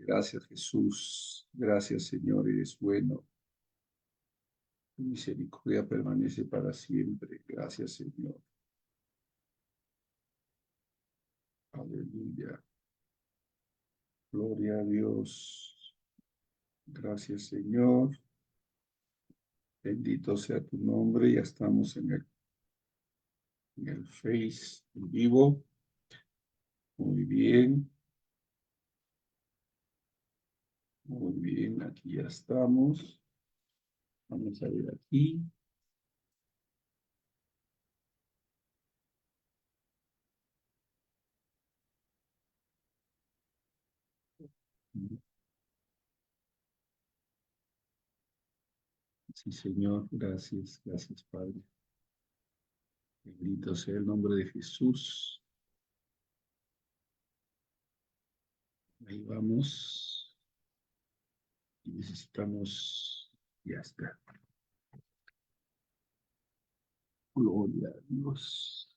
Gracias, Jesús. Gracias, Señor, eres bueno. Tu misericordia permanece para siempre. Gracias, Señor. Aleluya. Gloria a Dios. Gracias, Señor. Bendito sea tu nombre. Ya estamos en el Face en vivo. Muy bien. Muy bien. Aquí ya estamos. Vamos a ver aquí. Sí, Señor. Gracias. Gracias, Padre. Bendito sea el nombre de Jesús. Ahí vamos. Y necesitamos, ya está. Gloria a Dios.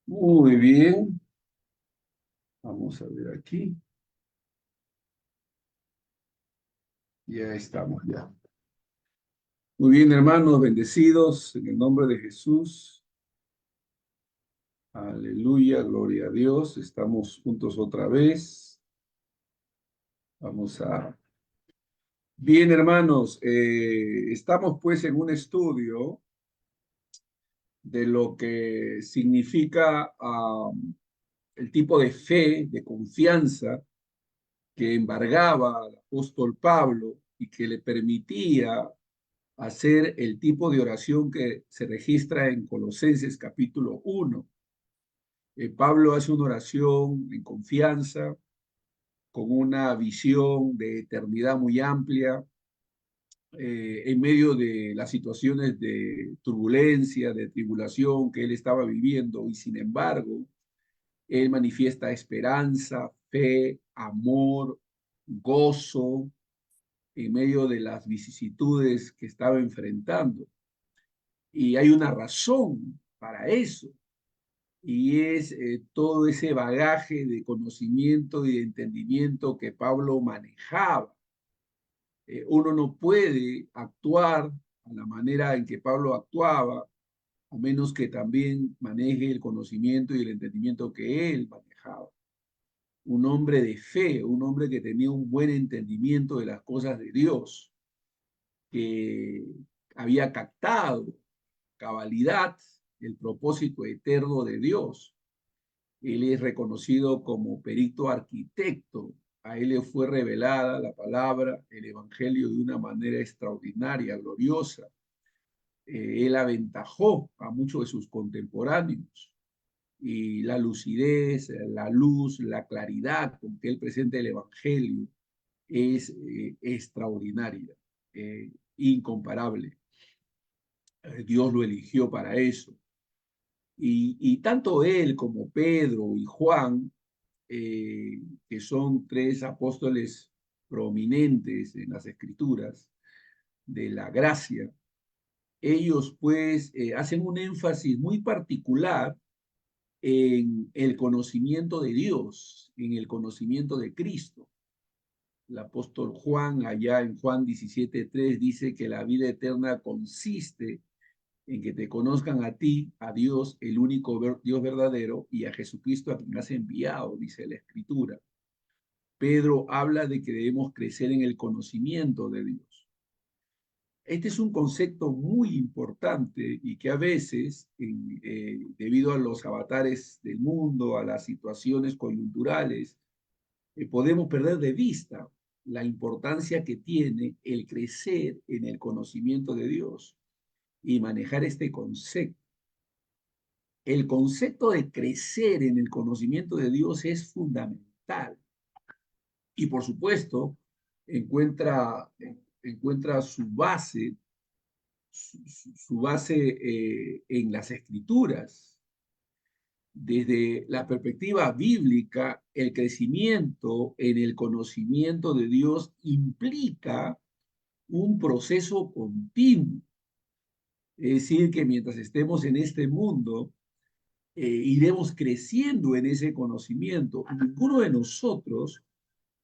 Muy bien. Vamos a ver aquí. Ya estamos ya. Muy bien, hermanos, bendecidos en el nombre de Jesús. Aleluya, gloria a Dios. Estamos juntos otra vez. Vamos a... Bien, hermanos, estamos pues en un estudio de lo que significa el tipo de fe, de confianza que embargaba al apóstol Pablo y que le permitía hacer el tipo de oración que se registra en Colosenses capítulo 1. Pablo hace una oración en confianza, con una visión de eternidad muy amplia, en medio de las situaciones de turbulencia, de tribulación que él estaba viviendo, y sin embargo, él manifiesta esperanza, fe, amor, gozo en medio de las vicisitudes que estaba enfrentando. Y hay una razón para eso, y es todo ese bagaje de conocimiento y de entendimiento que Pablo manejaba. Uno no puede actuar a la manera en que Pablo actuaba, a menos que también maneje el conocimiento y el entendimiento que él manejaba. Un hombre de fe, un hombre que tenía un buen entendimiento de las cosas de Dios, que había captado cabalidad el propósito eterno de Dios. Él es reconocido como perito arquitecto. A él le fue revelada la palabra, el evangelio de una manera extraordinaria, gloriosa. Él aventajó a muchos de sus contemporáneos, y la lucidez, la luz, la claridad con que él presenta el evangelio es extraordinaria, incomparable. Dios lo eligió para eso. Y tanto él como Pedro y Juan, que son tres apóstoles prominentes en las escrituras de la gracia, ellos pues hacen un énfasis muy particular en el conocimiento de Dios, en el conocimiento de Cristo. El apóstol Juan, allá en Juan 17:3, dice que la vida eterna consiste en que te conozcan a ti, a Dios, el único Dios verdadero, y a Jesucristo a quien has enviado, dice la Escritura. Pedro habla de que debemos crecer en el conocimiento de Dios. Este es un concepto muy importante y que a veces, debido a los avatares del mundo, a las situaciones coyunturales, podemos perder de vista la importancia que tiene el crecer en el conocimiento de Dios y manejar este concepto. El concepto de crecer en el conocimiento de Dios es fundamental y, por supuesto, encuentra su base en las escrituras. Desde la perspectiva bíblica, el crecimiento en el conocimiento de Dios implica un proceso continuo. Es decir, que mientras estemos en este mundo, iremos creciendo en ese conocimiento. Ninguno de nosotros,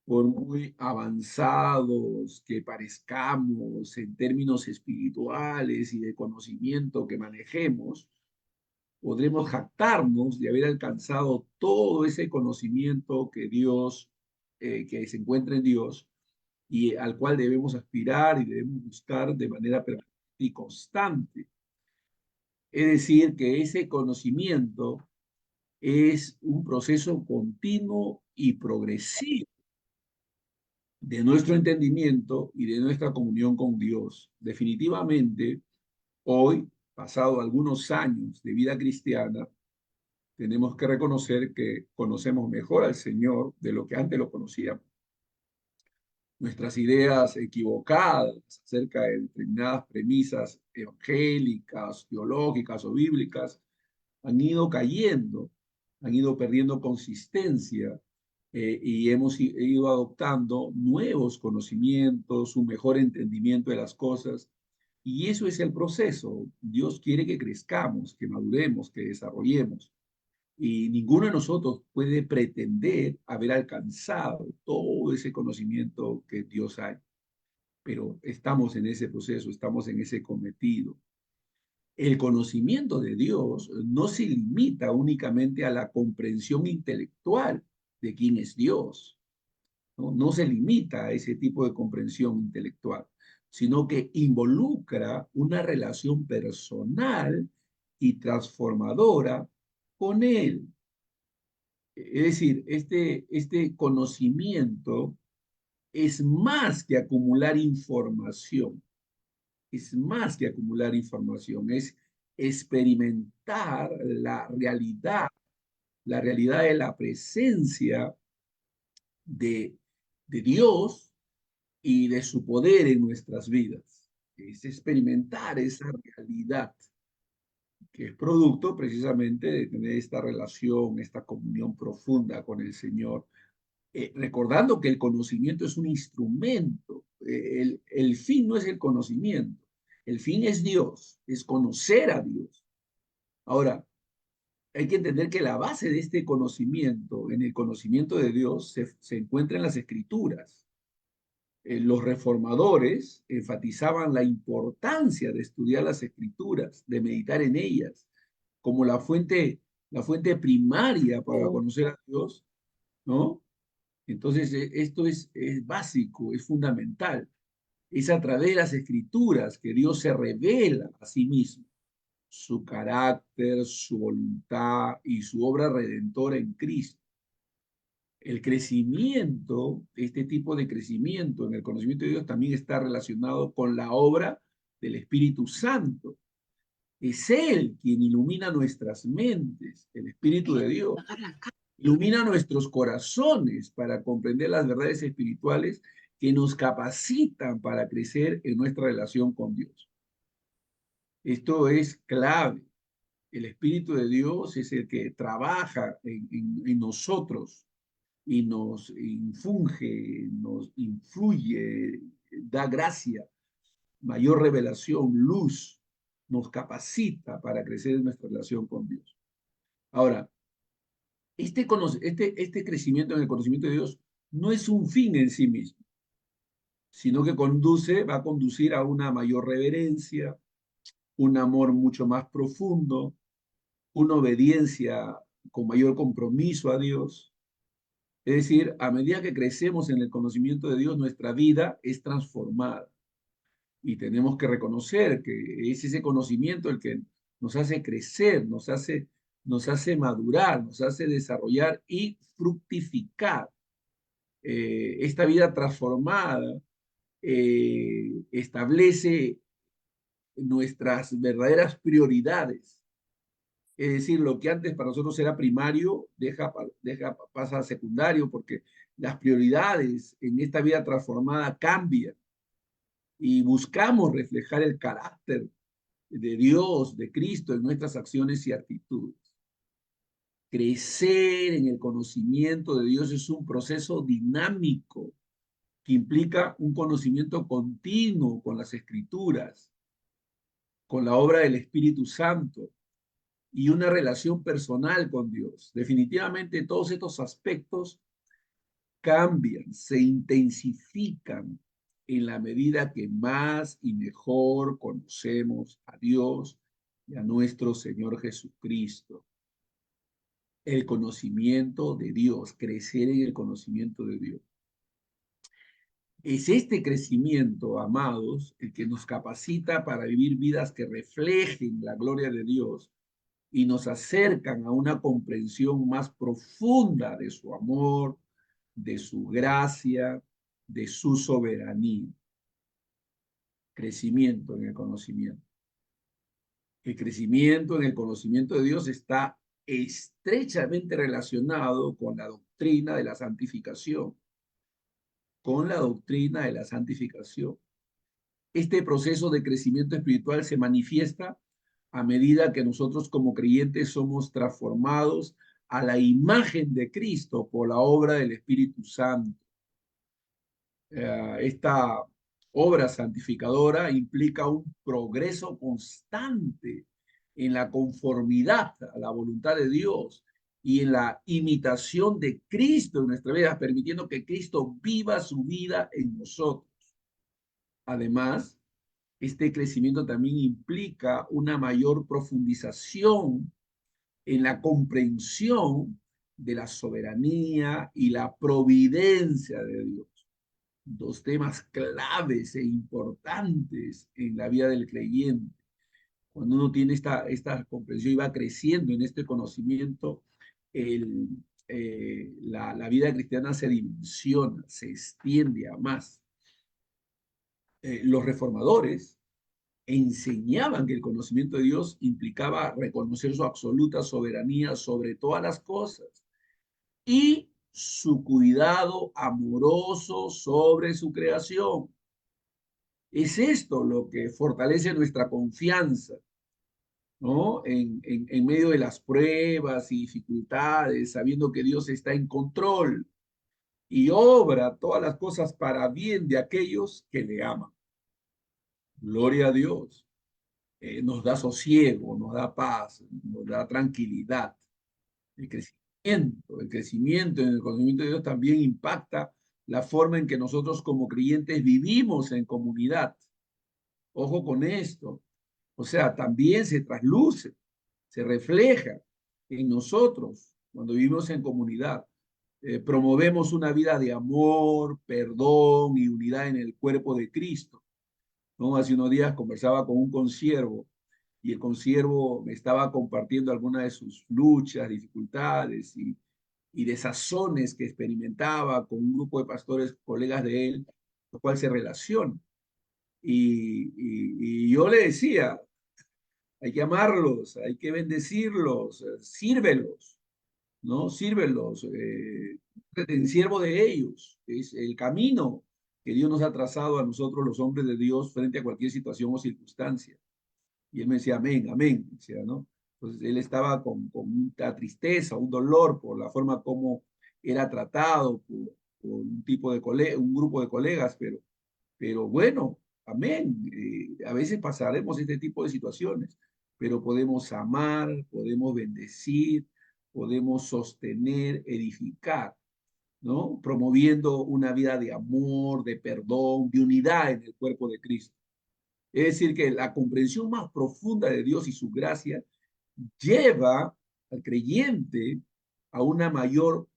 por muy avanzados que parezcamos en términos espirituales y de conocimiento que manejemos, podremos jactarnos de haber alcanzado todo ese conocimiento que Dios, que se encuentra en Dios y al cual debemos aspirar y debemos buscar de manera permanente y constante. Es decir, que ese conocimiento es un proceso continuo y progresivo de nuestro entendimiento y de nuestra comunión con Dios. Definitivamente, hoy, pasado algunos años de vida cristiana, tenemos que reconocer que conocemos mejor al Señor de lo que antes lo conocíamos. Nuestras ideas equivocadas acerca de determinadas premisas evangélicas, teológicas o bíblicas han ido cayendo, han ido perdiendo consistencia y hemos ido adoptando nuevos conocimientos, un mejor entendimiento de las cosas. Y eso es el proceso. Dios quiere que crezcamos, que maduremos, que desarrollemos. Y ninguno de nosotros puede pretender haber alcanzado todo ese conocimiento que Dios hay. Pero estamos en ese proceso, estamos en ese cometido. El conocimiento de Dios no se limita únicamente a la comprensión intelectual de quién es Dios, ¿no? No se limita a ese tipo de comprensión intelectual, sino que involucra una relación personal y transformadora con Él. Es decir, este conocimiento es más que acumular información, es más que acumular información, es experimentar la realidad de la presencia de, de Dios y de su poder en nuestras vidas. Es experimentar esa realidad que es producto precisamente de tener esta relación, esta comunión profunda con el Señor, recordando que el conocimiento es un instrumento. El fin no es el conocimiento, el fin es Dios, es conocer a Dios. Ahora, hay que entender que la base de este conocimiento, en el conocimiento de Dios, se encuentra en las escrituras. Los reformadores enfatizaban la importancia de estudiar las escrituras, de meditar en ellas, como la fuente primaria para conocer a Dios, ¿no? Entonces, esto es básico, es fundamental. Es a través de las escrituras que Dios se revela a sí mismo, su carácter, su voluntad y su obra redentora en Cristo. El crecimiento, este tipo de crecimiento en el conocimiento de Dios también está relacionado con la obra del Espíritu Santo. Es Él quien ilumina nuestras mentes, el Espíritu de Dios. Ilumina nuestros corazones para comprender las verdades espirituales que nos capacitan para crecer en nuestra relación con Dios. Esto es clave. El Espíritu de Dios es el que trabaja en nosotros y nos infunge, nos influye, da gracia, mayor revelación, luz, nos capacita para crecer en nuestra relación con Dios. Ahora, este crecimiento en el conocimiento de Dios no es un fin en sí mismo, sino que va a conducir a una mayor reverencia, un amor mucho más profundo, una obediencia con mayor compromiso a Dios. Es decir, a medida que crecemos en el conocimiento de Dios, nuestra vida es transformada. Y tenemos que reconocer que es ese conocimiento el que nos hace crecer, nos hace madurar, nos hace desarrollar y fructificar. Esta vida transformada establece nuestras verdaderas prioridades. Es decir, lo que antes para nosotros era primario, pasa a secundario, porque las prioridades en esta vida transformada cambian y buscamos reflejar el carácter de Dios, de Cristo en nuestras acciones y actitudes. Crecer en el conocimiento de Dios es un proceso dinámico que implica un conocimiento continuo con las escrituras, con la obra del Espíritu Santo, y una relación personal con Dios. Definitivamente todos estos aspectos cambian, se intensifican en la medida que más y mejor conocemos a Dios y a nuestro Señor Jesucristo. El conocimiento de Dios, crecer en el conocimiento de Dios. Es este crecimiento, amados, el que nos capacita para vivir vidas que reflejen la gloria de Dios y nos acercan a una comprensión más profunda de su amor, de su gracia, de su soberanía. Crecimiento en el conocimiento. El crecimiento en el conocimiento de Dios está estrechamente relacionado con la doctrina de la santificación, con la doctrina de la santificación. Este proceso de crecimiento espiritual se manifiesta a medida que nosotros como creyentes somos transformados a la imagen de Cristo por la obra del Espíritu Santo. Esta obra santificadora implica un progreso constante en la conformidad a la voluntad de Dios y en la imitación de Cristo en nuestra vida, permitiendo que Cristo viva su vida en nosotros. Además, este crecimiento también implica una mayor profundización en la comprensión de la soberanía y la providencia de Dios. Dos temas claves e importantes en la vida del creyente. Cuando uno tiene esta comprensión y va creciendo en este conocimiento, la vida cristiana se dimensiona, se extiende a más. Los reformadores enseñaban que el conocimiento de Dios implicaba reconocer su absoluta soberanía sobre todas las cosas y su cuidado amoroso sobre su creación. Es esto lo que fortalece nuestra confianza, ¿no? En medio de las pruebas y dificultades, sabiendo que Dios está en control y obra todas las cosas para bien de aquellos que le aman. Gloria a Dios. Nos da sosiego, nos da paz, nos da tranquilidad. El crecimiento en el conocimiento de Dios también impacta la forma en que nosotros como creyentes vivimos en comunidad. Ojo con esto. O sea, también se trasluce, se refleja en nosotros cuando vivimos en comunidad. Promovemos una vida de amor, perdón y unidad en el cuerpo de Cristo, ¿no? Hace unos días conversaba con un consiervo y el consiervo me estaba compartiendo algunas de sus luchas, dificultades y desazones que experimentaba con un grupo de pastores, colegas de él, lo cual se relaciona. Y yo le decía, hay que amarlos, hay que bendecirlos, sírvelos, ¿no? Sírvelos, en siervo de ellos, es el camino que Dios nos ha trazado a nosotros los hombres de Dios frente a cualquier situación o circunstancia. Y él me decía, amén, amén, decía, ¿no? Entonces él estaba con una tristeza, un dolor por la forma como era tratado por un tipo de un grupo de colegas, pero bueno, amén. A veces pasaremos este tipo de situaciones, pero podemos amar, podemos bendecir, podemos sostener, edificar, ¿no? Promoviendo una vida de amor, de perdón, de unidad en el cuerpo de Cristo. Es decir, que la comprensión más profunda de Dios y su gracia lleva al creyente a una mayor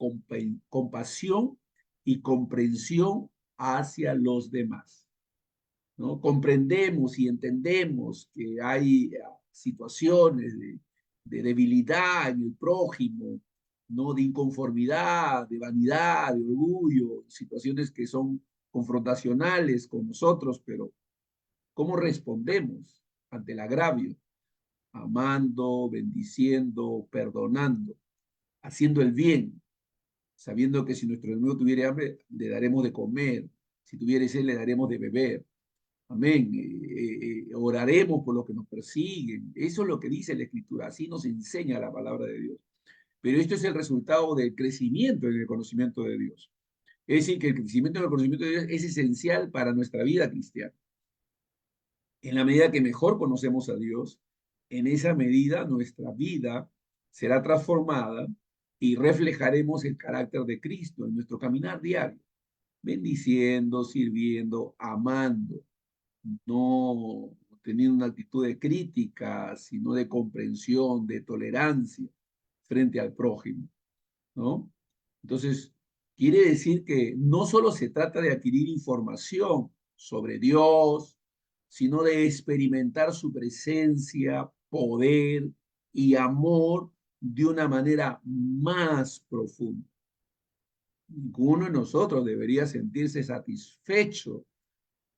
compasión y comprensión hacia los demás, ¿no? Comprendemos y entendemos que hay situaciones de debilidad en el prójimo, ¿no? De inconformidad, de vanidad, de orgullo, situaciones que son confrontacionales con nosotros, pero ¿cómo respondemos ante el agravio? Amando, bendiciendo, perdonando, haciendo el bien, sabiendo que si nuestro enemigo tuviera hambre, le daremos de comer, si tuviera sed, le daremos de beber. Amén. Oraremos por los que nos persiguen. Eso es lo que dice la Escritura. Así nos enseña la palabra de Dios. Pero esto es el resultado del crecimiento en el conocimiento de Dios. Es decir, que el crecimiento en el conocimiento de Dios es esencial para nuestra vida cristiana. En la medida que mejor conocemos a Dios, En esa medida, nuestra vida será transformada y reflejaremos el carácter de Cristo en nuestro caminar diario, bendiciendo, sirviendo, amando, no teniendo una actitud de crítica, sino de comprensión, de tolerancia frente al prójimo, ¿no? Entonces, quiere decir que no solo se trata de adquirir información sobre Dios, sino de experimentar su presencia, poder y amor de una manera más profunda. Ninguno de nosotros debería sentirse satisfecho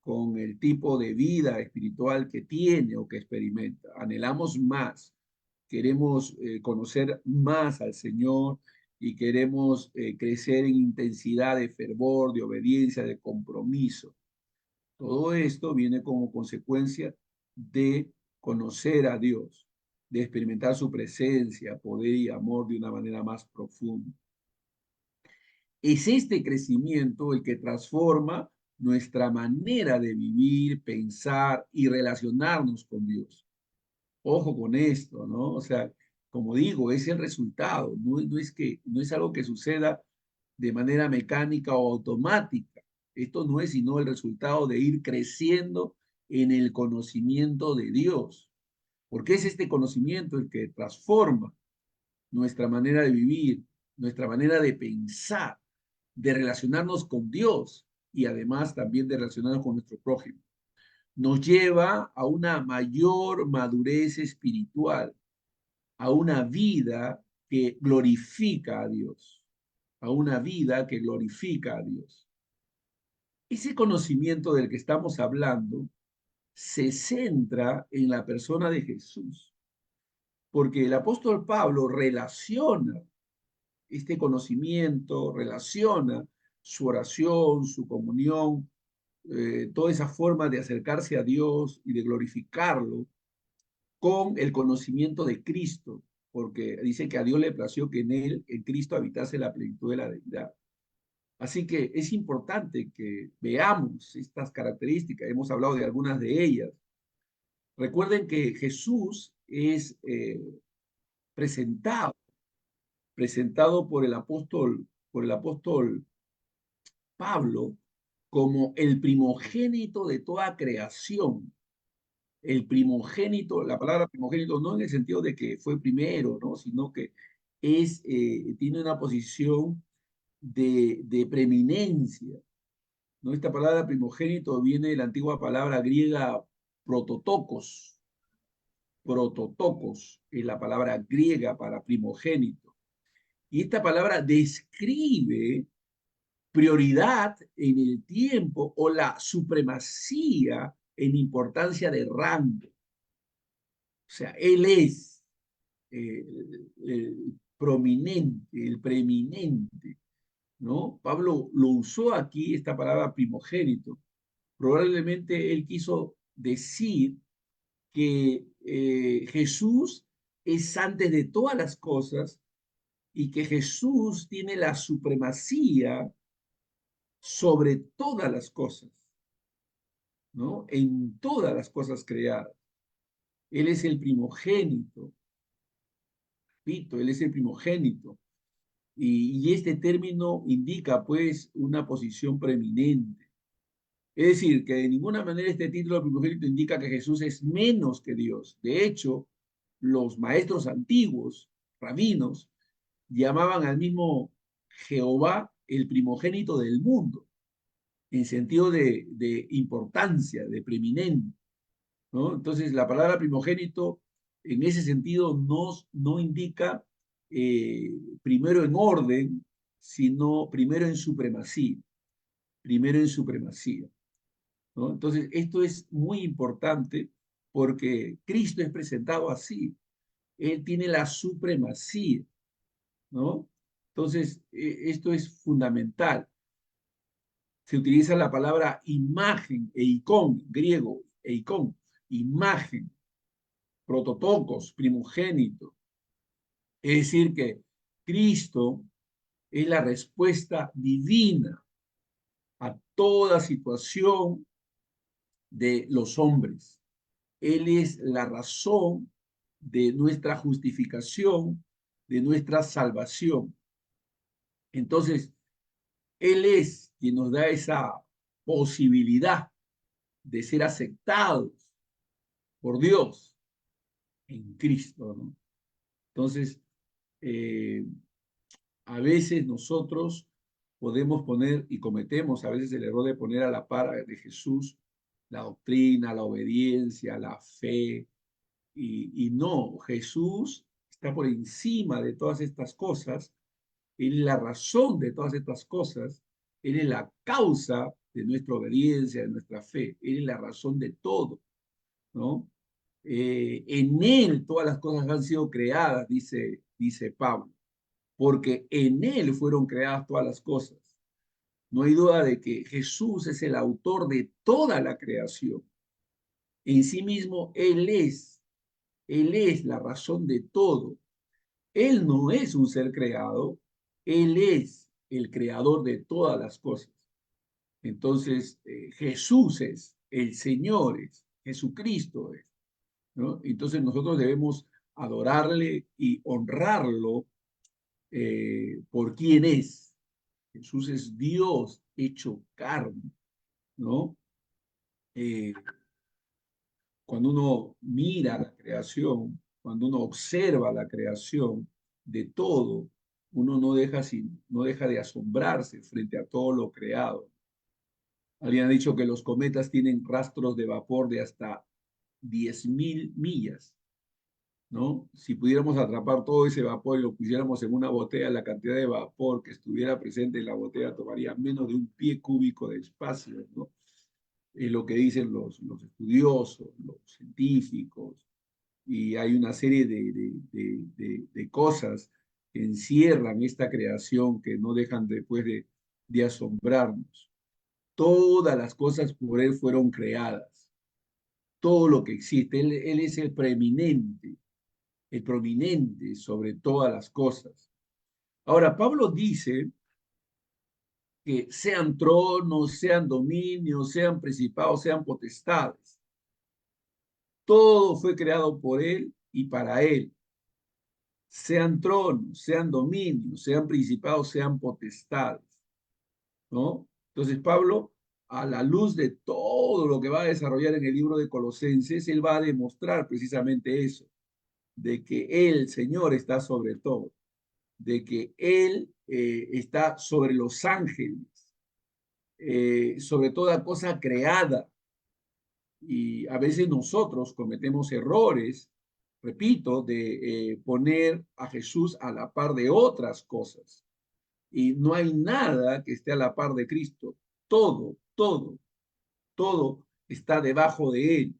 con el tipo de vida espiritual que tiene o que experimenta. Anhelamos más, queremos conocer más al Señor y queremos crecer en intensidad de fervor, de obediencia, de compromiso. Todo esto viene como consecuencia de conocer a Dios, de experimentar su presencia, poder y amor de una manera más profunda. Es este crecimiento el que transforma nuestra manera de vivir, pensar y relacionarnos con Dios. Ojo con esto, ¿no? O sea, como digo, es el resultado, no es algo que suceda de manera mecánica o automática. Esto no es sino el resultado de ir creciendo en el conocimiento de Dios, porque es este conocimiento el que transforma nuestra manera de vivir, nuestra manera de pensar, de relacionarnos con Dios y además también de relacionarnos con nuestro prójimo. Nos lleva a una mayor madurez espiritual, a una vida que glorifica a Dios, a una vida que glorifica a Dios. Ese conocimiento del que estamos hablando se centra en la persona de Jesús, porque el apóstol Pablo relaciona este conocimiento, relaciona su oración, su comunión, toda esa forma de acercarse a Dios y de glorificarlo con el conocimiento de Cristo, porque dice que a Dios le plació que en él, en Cristo, habitase la plenitud de la deidad. Así que es importante que veamos estas características, hemos hablado de algunas de ellas. Recuerden que Jesús es presentado, presentado por el apóstol Pablo como el primogénito de toda creación. El primogénito, la palabra primogénito no en el sentido de que fue primero, ¿no? Sino que tiene una posición de preeminencia, ¿no? Esta palabra primogénito viene de la antigua palabra griega prototokos. Prototokos es la palabra griega para primogénito. Y esta palabra describe prioridad en el tiempo o la supremacía en importancia de rango. O sea, él es el prominente, el preeminente, ¿no? Pablo lo usó aquí, esta palabra primogénito. Probablemente él quiso decir que Jesús es antes de todas las cosas y que Jesús tiene la supremacía sobre todas las cosas, ¿no? En todas las cosas creadas. Él es el primogénito, repito, él es el primogénito. Y este término indica, pues, una posición preeminente. Es decir, que de ninguna manera este título de primogénito indica que Jesús es menos que Dios. De hecho, los maestros antiguos, rabinos, llamaban al mismo Jehová el primogénito del mundo, en sentido de importancia, de preeminente, ¿no? Entonces, la palabra primogénito en ese sentido no indica primero en orden, sino primero en supremacía, primero en supremacía, ¿no? Entonces, esto es muy importante porque Cristo es presentado así, Él tiene la supremacía, ¿no? Entonces, esto es fundamental. Se utiliza la palabra imagen, eikon, griego, eikon, imagen, prototocos, primogénito. Es decir, que Cristo es la respuesta divina a toda situación de los hombres. Él es la razón de nuestra justificación, de nuestra salvación. Entonces, Él es quien nos da esa posibilidad de ser aceptados por Dios en Cristo, ¿no? Entonces, eh, a veces nosotros podemos poner y cometemos a veces el error de poner a la par de Jesús la doctrina, la obediencia, la fe, y no, Jesús está por encima de todas estas cosas. Él es la razón de todas estas cosas, Él es la causa de nuestra obediencia, de nuestra fe, Él es la razón de todo, ¿no? En Él todas las cosas han sido creadas, dice Pablo, porque en Él fueron creadas todas las cosas. No hay duda de que Jesús es el autor de toda la creación. En sí mismo Él es la razón de todo. Él no es un ser creado, Él es el creador de todas las cosas. Entonces, Jesús es, el Señor es, Jesucristo es, ¿no? Entonces nosotros debemos adorarle y honrarlo por quien es. Jesús es Dios hecho carne, ¿no? Eh, Cuando uno mira la creación, cuando uno observa la creación de todo, uno no deja de asombrarse frente a todo lo creado. Alguien ha dicho que los cometas tienen rastros de vapor de hasta 10.000 millas, ¿no? Si pudiéramos atrapar todo ese vapor y lo pusiéramos en una botella, la cantidad de vapor que estuviera presente en la botella tomaría menos de un pie cúbico de espacio, ¿no? Es lo que dicen los estudiosos, los científicos, y hay una serie de cosas que encierran esta creación que no dejan después de asombrarnos. Todas las cosas por Él fueron creadas, todo lo que existe. Él es el prominente sobre todas las cosas. Ahora, Pablo dice que sean tronos, sean dominios, sean principados, sean potestades. Todo fue creado por Él y para Él. Sean tronos, sean dominios, sean principados, sean potestades, ¿no? Entonces Pablo, a la luz de todo lo que va a desarrollar en el libro de Colosenses, él va a demostrar precisamente eso, de que el Señor está sobre todo, de que Él está sobre los ángeles, sobre toda cosa creada. Y a veces nosotros cometemos errores, repito, de poner a Jesús a la par de otras cosas. Y no hay nada que esté a la par de Cristo. Todo está debajo de Él.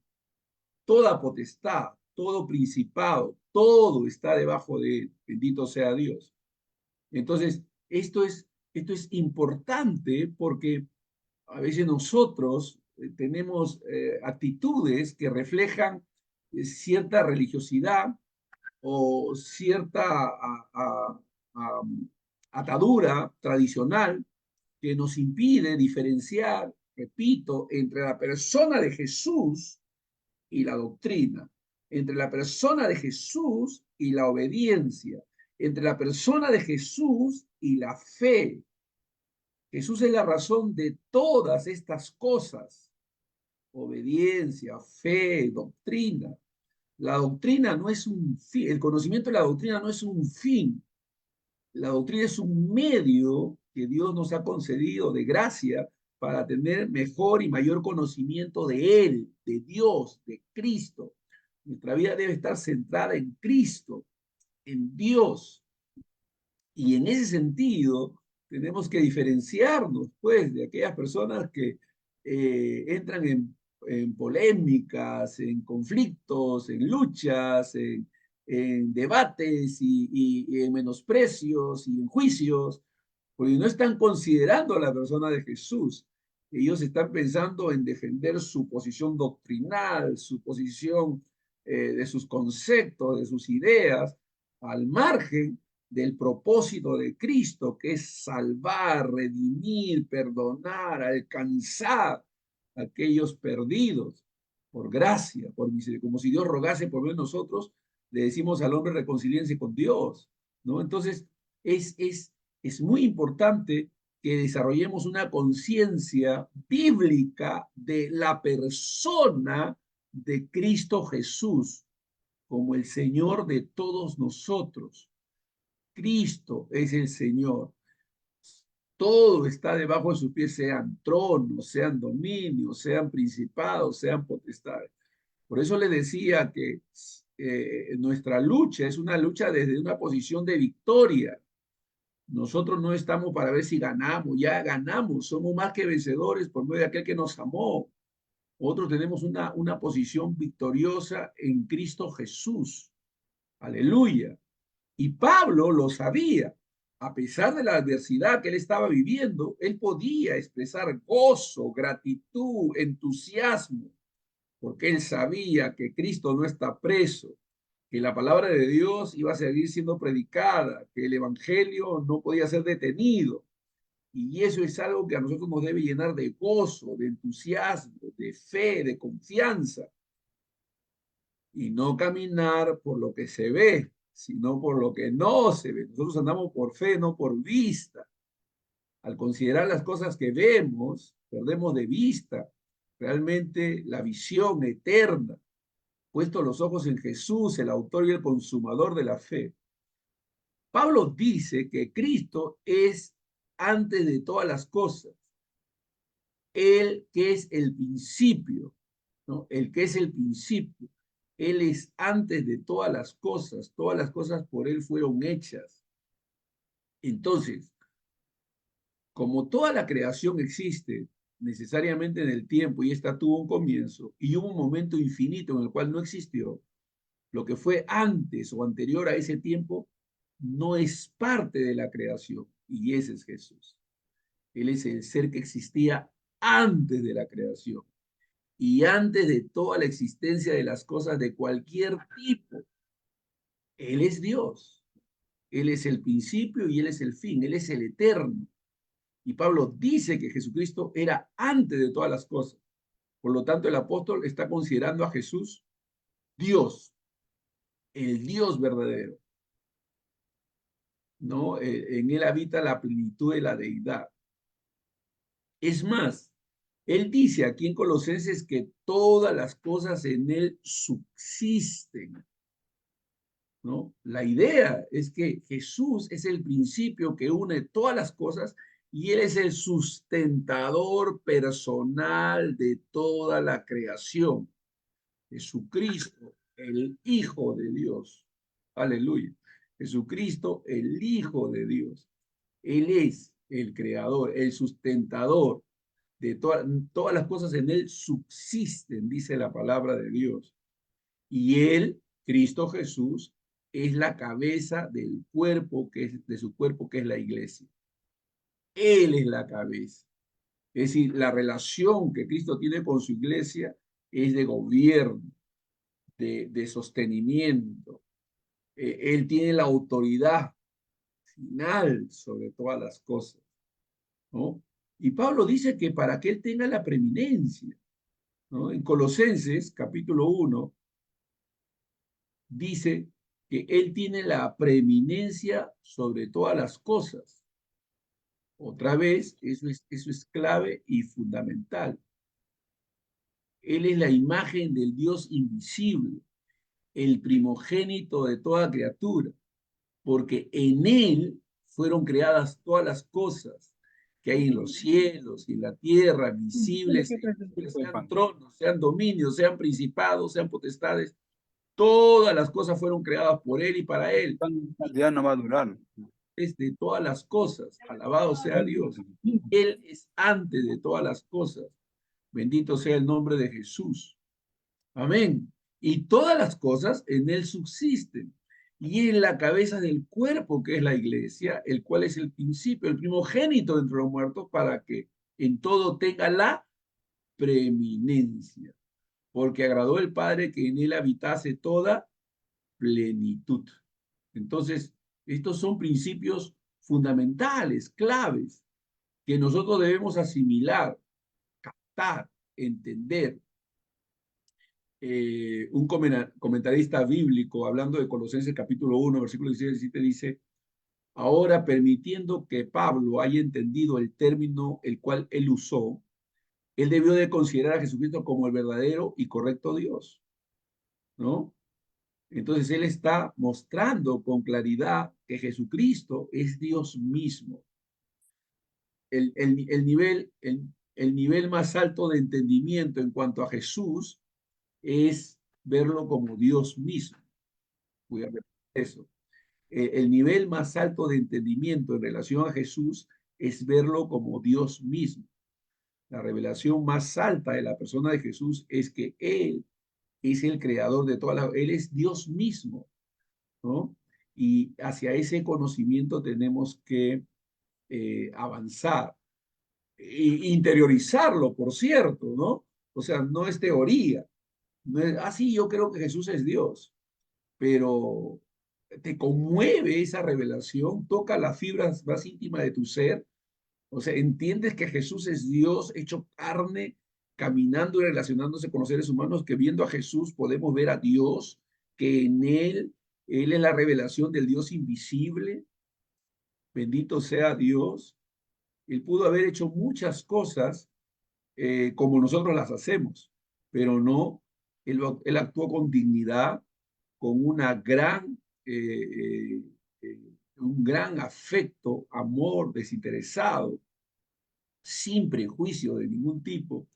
Toda potestad, todo principado, todo está debajo de Él. Bendito sea Dios. Entonces, esto es importante porque a veces nosotros tenemos actitudes que reflejan cierta religiosidad o cierta a, atadura tradicional que nos impide diferenciar, repito, entre la persona de Jesús y la doctrina, entre la persona de Jesús y la obediencia, entre la persona de Jesús y la fe. Jesús es la razón de todas estas cosas: obediencia, fe, doctrina. La doctrina no es un fin, el conocimiento de la doctrina no es un fin. La doctrina es un medio que Dios nos ha concedido de gracia para tener mejor y mayor conocimiento de Él, de Dios, de Cristo. Nuestra vida debe estar centrada en Cristo, en Dios. Y en ese sentido, tenemos que diferenciarnos, pues, de aquellas personas que entran en polémicas, en conflictos, en luchas, en debates y en menosprecios y en juicios, porque no están considerando a la persona de Jesús. Ellos están pensando en defender su posición doctrinal, su posición de sus conceptos, de sus ideas, al margen del propósito de Cristo, que es salvar, redimir, perdonar, alcanzar a aquellos perdidos por gracia, por misericordia, como si Dios rogase por nosotros, le decimos al hombre reconcíliense con Dios, ¿no? Entonces, es muy importante que desarrollemos una conciencia bíblica de la persona de Cristo Jesús como el Señor de todos nosotros. Cristo es el Señor. Todo está debajo de sus pies, sean tronos, sean dominios, sean principados, sean potestades. Por eso le decía que nuestra lucha es una lucha desde una posición de victoria. Nosotros no estamos para ver si ganamos, ya ganamos, somos más que vencedores por medio de aquel que nos amó. Nosotros tenemos una posición victoriosa en Cristo Jesús. Aleluya. Y Pablo lo sabía. A pesar de la adversidad que él estaba viviendo, él podía expresar gozo, gratitud, entusiasmo, porque él sabía que Cristo no está preso, que la palabra de Dios iba a seguir siendo predicada, que el evangelio no podía ser detenido. Y eso es algo que a nosotros nos debe llenar de gozo, de entusiasmo, de fe, de confianza, y no caminar por lo que se ve, sino por lo que no se ve. Nosotros andamos por fe, no por vista. Al considerar las cosas que vemos, perdemos de vista realmente la visión eterna, puesto los ojos en Jesús, el autor y el consumador de la fe. Pablo dice que Cristo es antes de todas las cosas, Él que es el principio, ¿no? El que es el principio. Él es antes de todas las cosas por Él fueron hechas. Entonces, como toda la creación existe necesariamente en el tiempo y esta tuvo un comienzo y hubo un momento infinito en el cual no existió, lo que fue antes o anterior a ese tiempo no es parte de la creación y ese es Jesús. Él es el ser que existía antes de la creación y antes de toda la existencia de las cosas de cualquier tipo. Él es Dios. Él es el principio y Él es el fin. Él es el eterno. Y Pablo dice que Jesucristo era antes de todas las cosas. Por lo tanto, el apóstol está considerando a Jesús Dios, el Dios verdadero. ¿No? En Él habita la plenitud de la deidad. Es más, Él dice aquí en Colosenses que todas las cosas en Él subsisten. ¿No? La idea es que Jesús es el principio que une todas las cosas y Él es el sustentador personal de toda la creación. Jesucristo, el Hijo de Dios. Aleluya. Jesucristo, el Hijo de Dios. Él es el creador, el sustentador de todas las cosas en Él subsisten, dice la palabra de Dios. Y Él, Cristo Jesús, es la cabeza del cuerpo, de su cuerpo, que es la iglesia. Él es la cabeza. Es decir, la relación que Cristo tiene con su iglesia es de gobierno, de sostenimiento. Él tiene la autoridad final sobre todas las cosas, ¿no? Y Pablo dice que para que él tenga la preeminencia, ¿no? En Colosenses, capítulo 1, dice que él tiene la preeminencia sobre todas las cosas. Otra vez, eso es clave y fundamental. Él es la imagen del Dios invisible, el primogénito de toda criatura, porque en Él fueron creadas todas las cosas que hay en los cielos y en la tierra, visibles e invisibles, sean tronos, sean dominios, sean principados, sean potestades. Todas las cosas fueron creadas por Él y para Él. Ya no va a durar. Es de todas las cosas. Alabado sea Dios. Él es antes de todas las cosas. Bendito sea el nombre de Jesús. Amén. Y todas las cosas en Él subsisten. Y en la cabeza del cuerpo, que es la iglesia, el cual es el principio, el primogénito entre los muertos, para que en todo tenga la preeminencia. Porque agradó el Padre que en Él habitase toda plenitud. Entonces, estos son principios fundamentales, claves, que nosotros debemos asimilar, captar, entender. un comentarista bíblico hablando de Colosenses capítulo 1, versículo 16 y 17 dice, ahora permitiendo que Pablo haya entendido el término el cual él usó, él debió de considerar a Jesucristo como el verdadero y correcto Dios, ¿no? Entonces él está mostrando con claridad que Jesucristo es Dios mismo. El nivel más alto de entendimiento en cuanto a Jesús es verlo como Dios mismo. Voy a repetir eso. El nivel más alto de entendimiento en relación a Jesús es verlo como Dios mismo. La revelación más alta de la persona de Jesús es que Él es el creador de todas las... Él es Dios mismo, ¿no? Y hacia ese conocimiento tenemos que avanzar e interiorizarlo, por cierto, ¿no? O sea, no es teoría. No es, ah, sí, yo creo que Jesús es Dios, pero te conmueve esa revelación, toca las fibras más íntimas de tu ser, o sea, entiendes que Jesús es Dios hecho carne, caminando y relacionándose con los seres humanos, que viendo a Jesús podemos ver a Dios, que en Él es la revelación del Dios invisible, bendito sea Dios. Él pudo haber hecho muchas cosas como nosotros las hacemos, pero no, él actuó con dignidad, con una gran, un gran afecto, amor desinteresado, sin prejuicio de ningún tipo.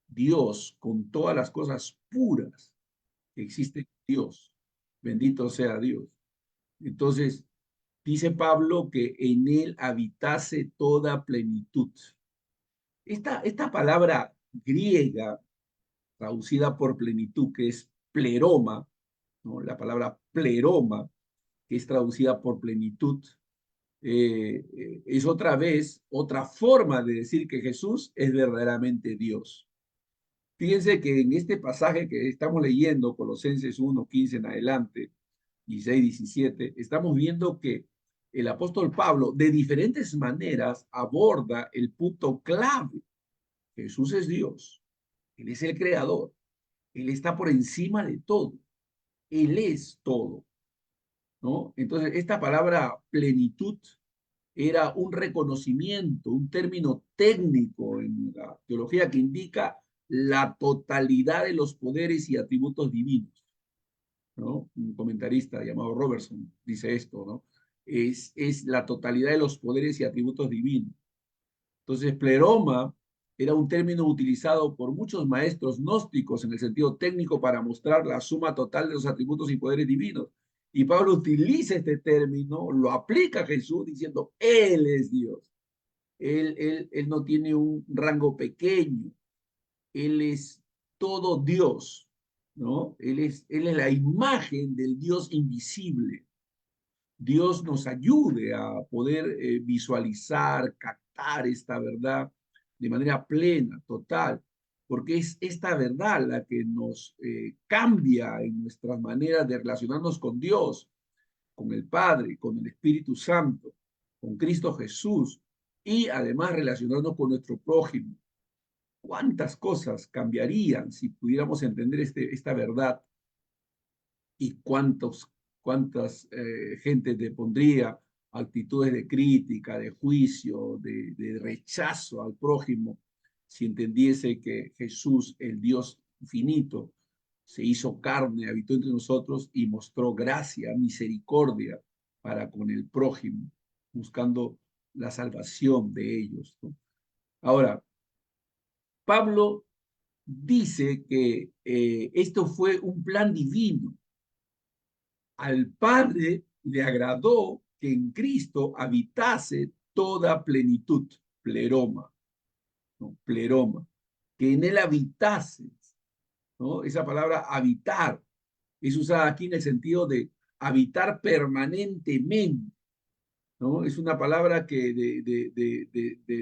Dios, con todas las cosas puras que existen en Dios, bendito sea Dios. Entonces, dice Pablo que en él habitase toda plenitud. Esta palabra griega traducida por plenitud, que es pleroma, ¿no? La palabra pleroma, que es traducida por plenitud, es otra vez otra forma de decir que Jesús es verdaderamente Dios. Fíjense que en este pasaje que estamos leyendo, Colosenses 1, 15 en adelante, 16, 17, estamos viendo que el apóstol Pablo de diferentes maneras aborda el punto clave. Jesús es Dios, Él es el creador, Él está por encima de todo, Él es todo, ¿no? Entonces, esta palabra plenitud era un reconocimiento, un término técnico en la teología que indica la totalidad de los poderes y atributos divinos, ¿no? Un comentarista llamado Robertson dice esto, ¿no? Es la totalidad de los poderes y atributos divinos. Entonces, pleroma era un término utilizado por muchos maestros gnósticos en el sentido técnico para mostrar la suma total de los atributos y poderes divinos. Y Pablo utiliza este término, lo aplica a Jesús diciendo, Él es Dios. Él no tiene un rango pequeño, Él es todo Dios, ¿no? Él es la imagen del Dios invisible. Dios nos ayude a poder visualizar, captar esta verdad de manera plena, total, porque es esta verdad la que nos cambia en nuestras maneras de relacionarnos con Dios, con el Padre, con el Espíritu Santo, con Cristo Jesús y además relacionarnos con nuestro prójimo. ¿Cuántas cosas cambiarían si pudiéramos entender esta verdad y cuántas gente te pondría actitudes de crítica, de juicio, de rechazo al prójimo, si entendiese que Jesús, el Dios infinito, se hizo carne, habitó entre nosotros y mostró gracia, misericordia para con el prójimo, buscando la salvación de ellos, ¿no? Ahora, Pablo dice que esto fue un plan divino. Al Padre le agradó que en Cristo habitase toda plenitud, pleroma, ¿no? Pleroma, que en él habitase, ¿no? Esa palabra habitar es usada aquí en el sentido de habitar permanentemente, ¿no? Es una palabra que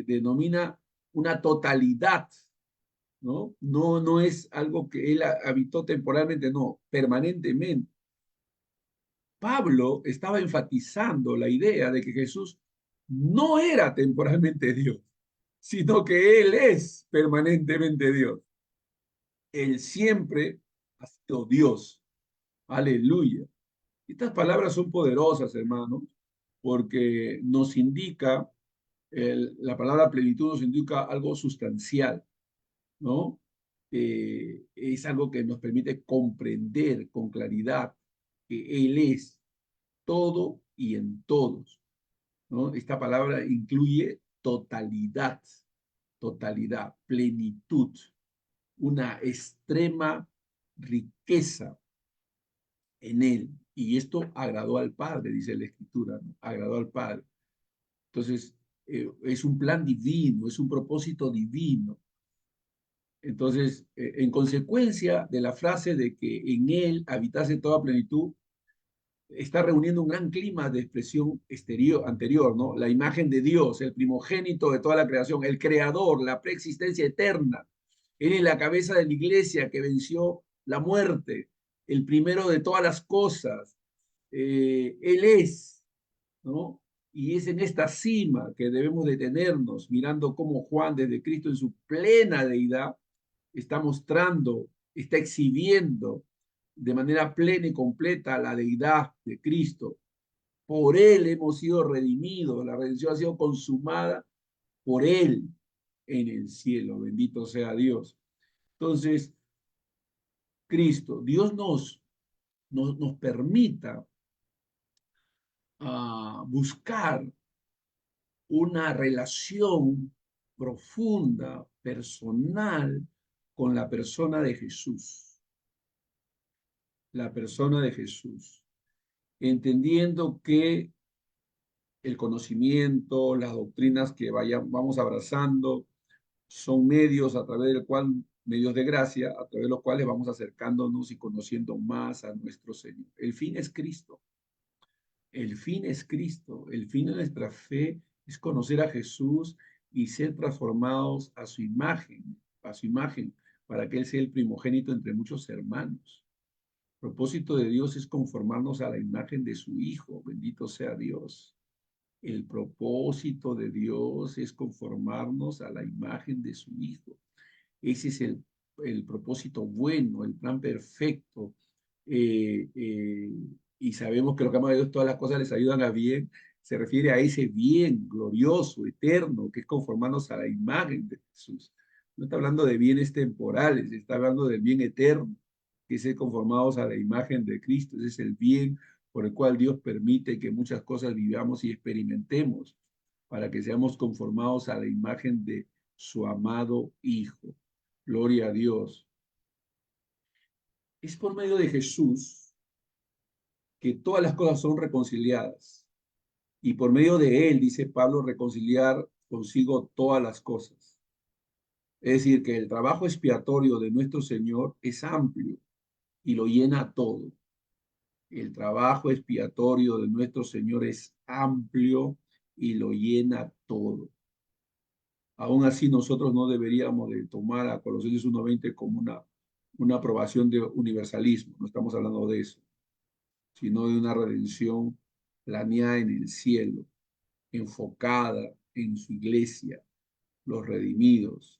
denomina una totalidad, ¿no? No es algo que él habitó temporalmente, no, permanentemente. Pablo estaba enfatizando la idea de que Jesús no era temporalmente Dios, sino que Él es permanentemente Dios. Él siempre ha sido Dios. Aleluya. Estas palabras son poderosas, hermanos, porque nos indica, la palabra plenitud nos indica algo sustancial, ¿no? Es algo que nos permite comprender con claridad que Él es todo y en todos, ¿no? Esta palabra incluye totalidad, totalidad, plenitud, una extrema riqueza en Él. Y esto agradó al Padre, dice la Escritura, ¿no? Agradó al Padre. Entonces, es un plan divino, es un propósito divino. Entonces, en consecuencia de la frase de que en Él habitase toda plenitud, está reuniendo un gran clima de expresión exterior, anterior, ¿no? La imagen de Dios, el primogénito de toda la creación, el creador, la preexistencia eterna. Él es la cabeza de la iglesia que venció la muerte, el primero de todas las cosas. Él es, ¿no? Y es en esta cima que debemos detenernos, mirando cómo Juan, desde Cristo en su plena deidad, está mostrando, está exhibiendo de manera plena y completa la deidad de Cristo. Por Él hemos sido redimidos, la redención ha sido consumada por Él en el cielo, bendito sea Dios. Entonces, Cristo, Dios nos permita buscar una relación profunda, personal, con la persona de Jesús, la persona de Jesús, entendiendo que el conocimiento, las doctrinas que vamos abrazando, son medios a través del cual, medios de gracia, a través de los cuales vamos acercándonos y conociendo más a nuestro Señor. El fin es Cristo. El fin es Cristo. El fin de nuestra fe es conocer a Jesús y ser transformados a su imagen, para que Él sea el primogénito entre muchos hermanos. El propósito de Dios es conformarnos a la imagen de su Hijo. Bendito sea Dios. El propósito de Dios es conformarnos a la imagen de su Hijo. Ese es el propósito bueno, el plan perfecto. Eh, eh, y sabemos que lo que ama a Dios, todas las cosas les ayudan a bien. Se refiere a ese bien glorioso, eterno, que es conformarnos a la imagen de Jesús. No está hablando de bienes temporales, está hablando del bien eterno, que es ser conformados a la imagen de Cristo. Ese es el bien por el cual Dios permite que muchas cosas vivamos y experimentemos, para que seamos conformados a la imagen de su amado Hijo. Gloria a Dios. Es por medio de Jesús que todas las cosas son reconciliadas. Y por medio de él, dice Pablo, reconciliar consigo todas las cosas. Es decir, que el trabajo expiatorio de nuestro Señor es amplio y lo llena todo. El trabajo expiatorio de nuestro Señor es amplio y lo llena todo. Aún así, nosotros no deberíamos de tomar a Colosenses 1:20 como una aprobación de universalismo. No estamos hablando de eso, sino de una redención planeada en el cielo, enfocada en su iglesia, los redimidos,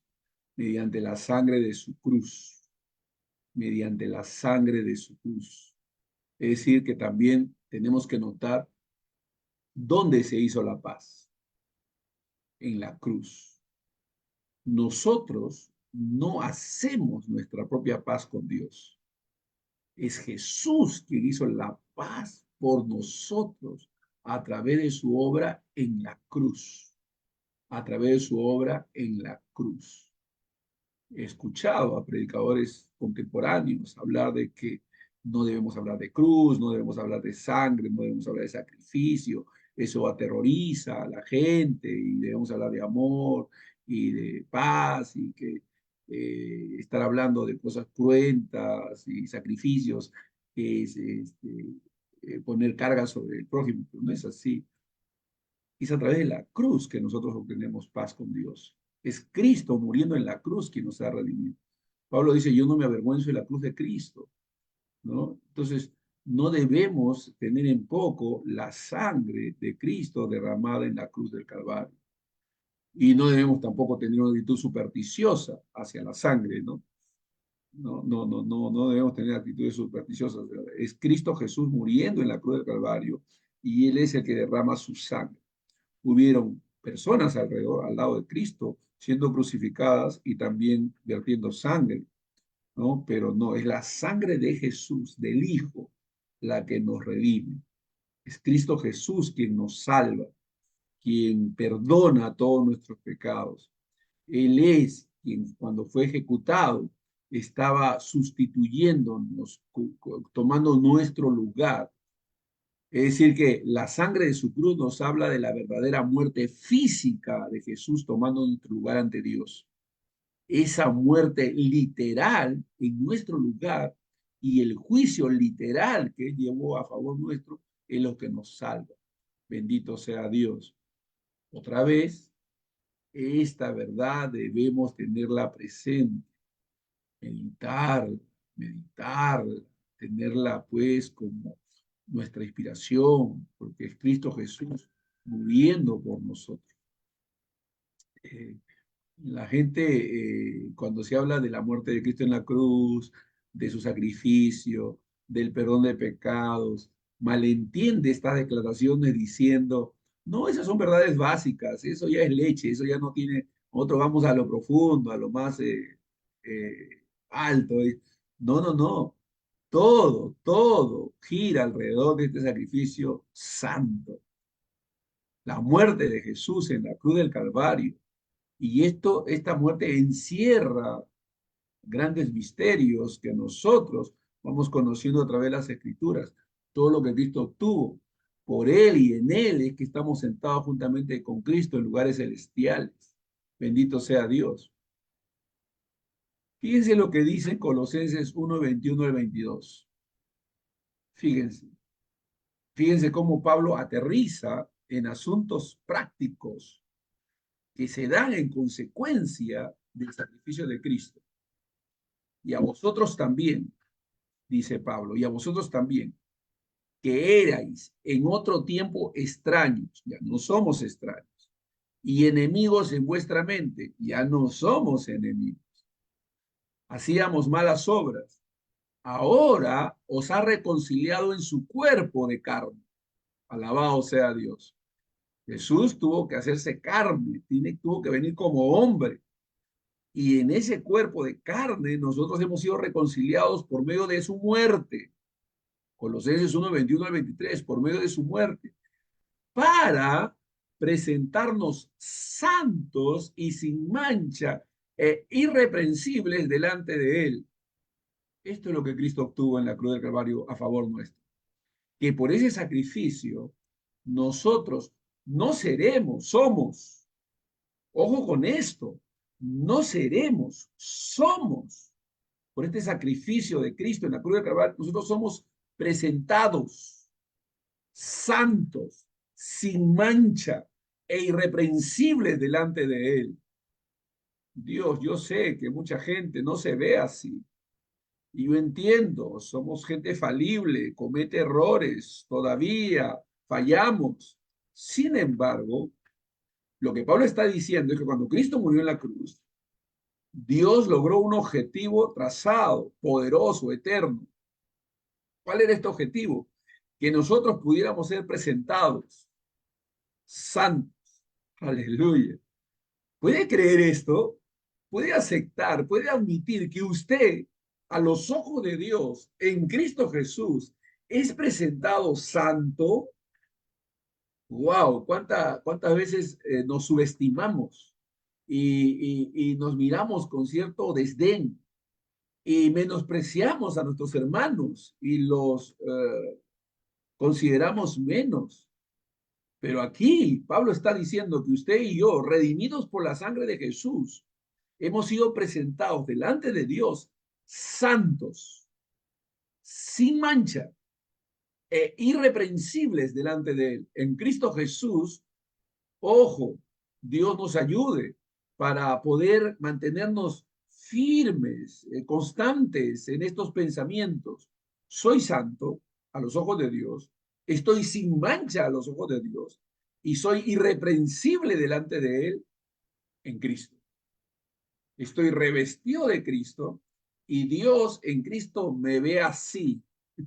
mediante la sangre de su cruz, mediante la sangre de su cruz. Es decir, que también tenemos que notar dónde se hizo la paz, en la cruz. Nosotros no hacemos nuestra propia paz con Dios. Es Jesús quien hizo la paz por nosotros a través de su obra en la cruz. A través de su obra en la cruz. He escuchado a predicadores contemporáneos hablar de que no debemos hablar de cruz, no debemos hablar de sangre, no debemos hablar de sacrificio, eso aterroriza a la gente y debemos hablar de amor y de paz y que estar hablando de cosas cruentas y sacrificios es poner cargas sobre el prójimo, pero no es así. Es a través de la cruz que nosotros obtenemos paz con Dios. Es Cristo muriendo en la cruz quien nos ha redimido. Pablo dice, yo no me avergüenzo de la cruz de Cristo, ¿no? Entonces, no debemos tener en poco la sangre de Cristo derramada en la cruz del Calvario. Y no debemos tampoco tener una actitud supersticiosa hacia la sangre, ¿no? No debemos tener actitudes supersticiosas. Es Cristo Jesús muriendo en la cruz del Calvario y Él es el que derrama su sangre. Hubieron personas alrededor, al lado de Cristo, siendo crucificadas y también vertiendo sangre, ¿no? Pero no, es la sangre de Jesús, del Hijo, la que nos redime. Es Cristo Jesús quien nos salva, quien perdona todos nuestros pecados. Él es quien cuando fue ejecutado estaba sustituyéndonos, tomando nuestro lugar. Es decir, que la sangre de su cruz nos habla de la verdadera muerte física de Jesús tomando nuestro lugar ante Dios. Esa muerte literal en nuestro lugar y el juicio literal que Él llevó a favor nuestro es lo que nos salva. Bendito sea Dios. Otra vez, esta verdad debemos tenerla presente, meditar, meditar, tenerla pues como nuestra inspiración, porque es Cristo Jesús muriendo por nosotros. Eh, la gente, cuando se habla de la muerte de Cristo en la cruz, de su sacrificio, del perdón de pecados, malentiende estas declaraciones diciendo, no, esas son verdades básicas, eso ya es leche, eso ya no tiene, nosotros vamos a lo profundo, a lo más alto. No. Todo gira alrededor de este sacrificio santo. La muerte de Jesús en la cruz del Calvario. Y esta muerte encierra grandes misterios que nosotros vamos conociendo a través de las Escrituras. Todo lo que Cristo obtuvo. Por Él y en Él es que estamos sentados juntamente con Cristo en lugares celestiales. Bendito sea Dios. Fíjense lo que dice Colosenses 1, 21 al 22. Fíjense. Fíjense cómo Pablo aterriza en asuntos prácticos que se dan en consecuencia del sacrificio de Cristo. Y a vosotros también, dice Pablo, y a vosotros también, que erais en otro tiempo extraños, ya no somos extraños, y enemigos en vuestra mente, ya no somos enemigos. Hacíamos malas obras, ahora os ha reconciliado en su cuerpo de carne. Alabado sea Dios. Jesús tuvo que hacerse carne, tuvo que venir como hombre. Y en ese cuerpo de carne nosotros hemos sido reconciliados por medio de su muerte. Colosenses 1, 21 al 23, por medio de su muerte, para presentarnos santos y sin mancha e irreprensibles delante de Él. Esto es lo que Cristo obtuvo en la cruz del Calvario a favor nuestro. Que por ese sacrificio nosotros no seremos, somos. Ojo con esto, no seremos, somos. Por este sacrificio de Cristo en la cruz de Calvario, nosotros somos presentados santos, sin mancha e irreprensibles delante de Él. Dios, yo sé que mucha gente no se ve así. Y yo entiendo, somos gente falible, comete errores, todavía fallamos. Sin embargo, lo que Pablo está diciendo es que cuando Cristo murió en la cruz, Dios logró un objetivo trazado, poderoso, eterno. ¿Cuál era este objetivo? Que nosotros pudiéramos ser presentados santos. Aleluya. ¿Puede creer esto? ¿Puede aceptar, puede admitir que usted, a los ojos de Dios, en Cristo Jesús, es presentado santo? ¡Wow! ¿Cuántas veces nos subestimamos y nos miramos con cierto desdén y menospreciamos a nuestros hermanos y los consideramos menos? Pero aquí Pablo está diciendo que usted y yo, redimidos por la sangre de Jesús, hemos sido presentados delante de Dios santos, sin mancha e irreprensibles delante de Él. En Cristo Jesús, ojo, Dios nos ayude para poder mantenernos firmes, constantes en estos pensamientos. Soy santo a los ojos de Dios, estoy sin mancha a los ojos de Dios y soy irreprensible delante de Él en Cristo. Estoy revestido de Cristo Y Dios en Cristo me ve así.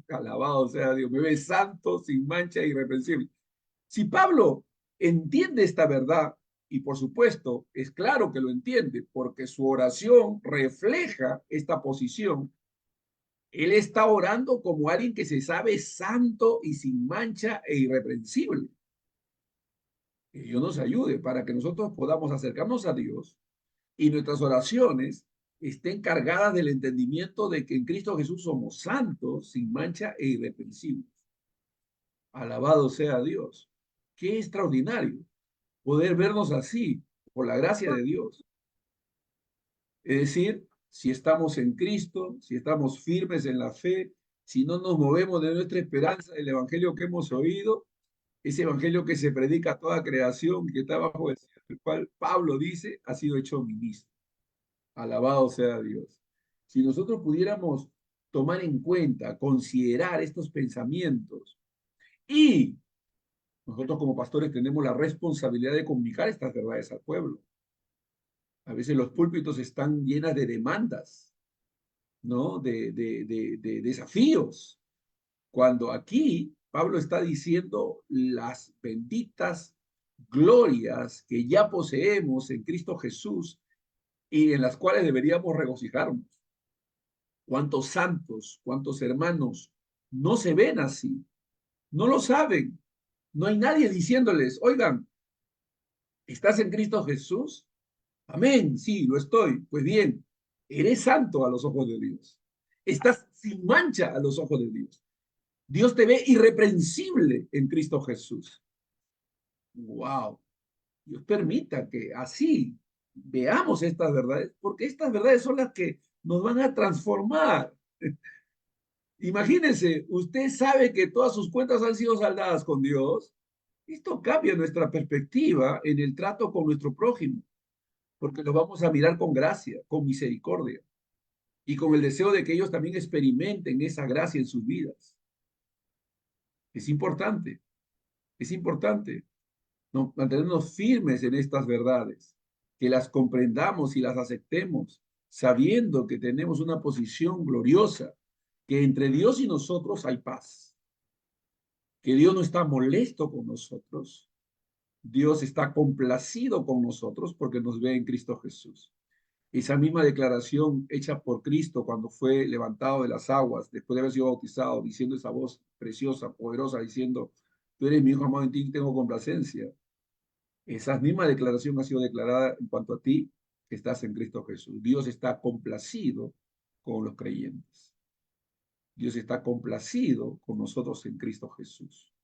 Alabado sea Dios, me ve santo, sin mancha, irreprensible. Si Pablo entiende esta verdad, y por supuesto es claro que lo entiende, porque su oración refleja esta posición, él está orando como alguien que se sabe santo y sin mancha e irreprensible. Que Dios nos ayude para que nosotros podamos acercarnos a Dios y nuestras oraciones estén cargadas del entendimiento de que en Cristo Jesús somos santos, sin mancha e irreprensibles. Alabado sea Dios. Qué extraordinario poder vernos así por la gracia de Dios. Es decir, si estamos en Cristo, si estamos firmes en la fe, si no nos movemos de nuestra esperanza del evangelio que hemos oído, ese evangelio que se predica a toda creación, que está bajo el cual Pablo dice, ha sido hecho ministro. Alabado sea Dios. Si nosotros pudiéramos tomar en cuenta, considerar estos pensamientos y nosotros como pastores tenemos la responsabilidad de comunicar estas verdades al pueblo. A veces los púlpitos están llenas de demandas, ¿no? De desafíos. Cuando aquí Pablo está diciendo las benditas glorias que ya poseemos en Cristo Jesús y en las cuales deberíamos regocijarnos. ¿Cuántos santos, cuántos hermanos no se ven así? No lo saben. No hay nadie diciéndoles, oigan, ¿estás en Cristo Jesús? Amén, sí, lo estoy. Pues bien, eres santo a los ojos de Dios. Estás sin mancha a los ojos de Dios. Dios te ve irreprensible en Cristo Jesús. Wow. Dios permita que así veamos estas verdades, porque estas verdades son las que nos van a transformar. Imagínense, usted sabe que todas sus cuentas han sido saldadas con Dios. Esto cambia nuestra perspectiva en el trato con nuestro prójimo, porque los vamos a mirar con gracia, con misericordia y con el deseo de que ellos también experimenten esa gracia en sus vidas. Es importante, es importante, ¿no? Mantenernos firmes en estas verdades, que las comprendamos y las aceptemos, sabiendo que tenemos una posición gloriosa, que entre Dios y nosotros hay paz, que Dios no está molesto con nosotros, Dios está complacido con nosotros porque nos ve en Cristo Jesús. Esa misma declaración hecha por Cristo cuando fue levantado de las aguas, después de haber sido bautizado, diciendo esa voz preciosa, poderosa, diciendo, tú eres mi hijo amado, en ti tengo complacencia. Esa misma declaración ha sido declarada en cuanto a ti, que estás en Cristo Jesús. Dios está complacido con los creyentes. Dios está complacido con nosotros en Cristo Jesús.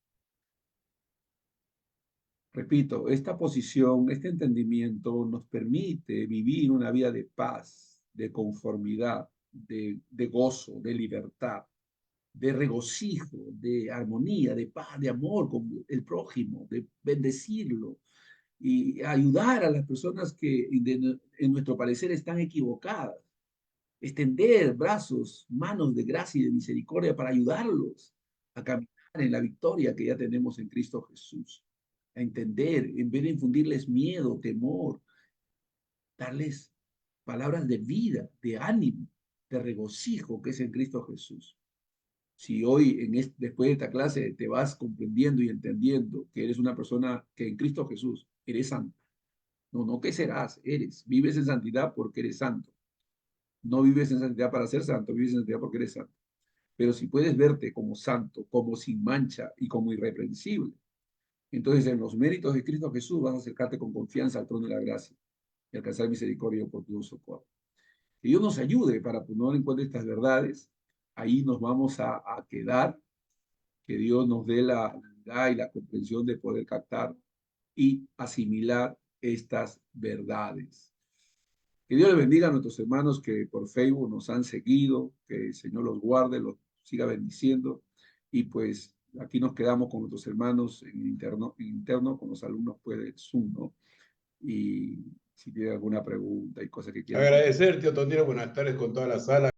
Repito, esta posición, este entendimiento nos permite vivir una vida de paz, de conformidad, de gozo, de libertad, de regocijo, de armonía, de paz, de amor con el prójimo, de bendecirlo y ayudar a las personas que en nuestro parecer están equivocadas. Extender brazos, manos de gracia y de misericordia para ayudarlos a caminar en la victoria que ya tenemos en Cristo Jesús. A entender, en vez de infundirles miedo, temor, darles palabras de vida, de ánimo, de regocijo que es en Cristo Jesús. Si hoy, después de esta clase, te vas comprendiendo y entendiendo que eres una persona que en Cristo Jesús eres santo. No, no que serás, eres. Vives en santidad porque eres santo. No vives en santidad para ser santo, vives en santidad porque eres santo. Pero si puedes verte como santo, como sin mancha y como irreprensible, entonces en los méritos de Cristo Jesús vas a acercarte con confianza al trono de la gracia y alcanzar misericordia por tu socorro. Que Dios nos ayude para poner en cuenta estas verdades. Ahí nos vamos a quedar. Que Dios nos dé la habilidad y la comprensión de poder captar y asimilar estas verdades. Que Dios les bendiga a nuestros hermanos que por Facebook nos han seguido, que el Señor los guarde, los siga bendiciendo. Y pues aquí nos quedamos con nuestros hermanos en interno con los alumnos pues de Zoom, ¿no? Y si tienen alguna pregunta y cosas que quieran. Agradecer, tío Tonino, buenas tardes con toda la sala.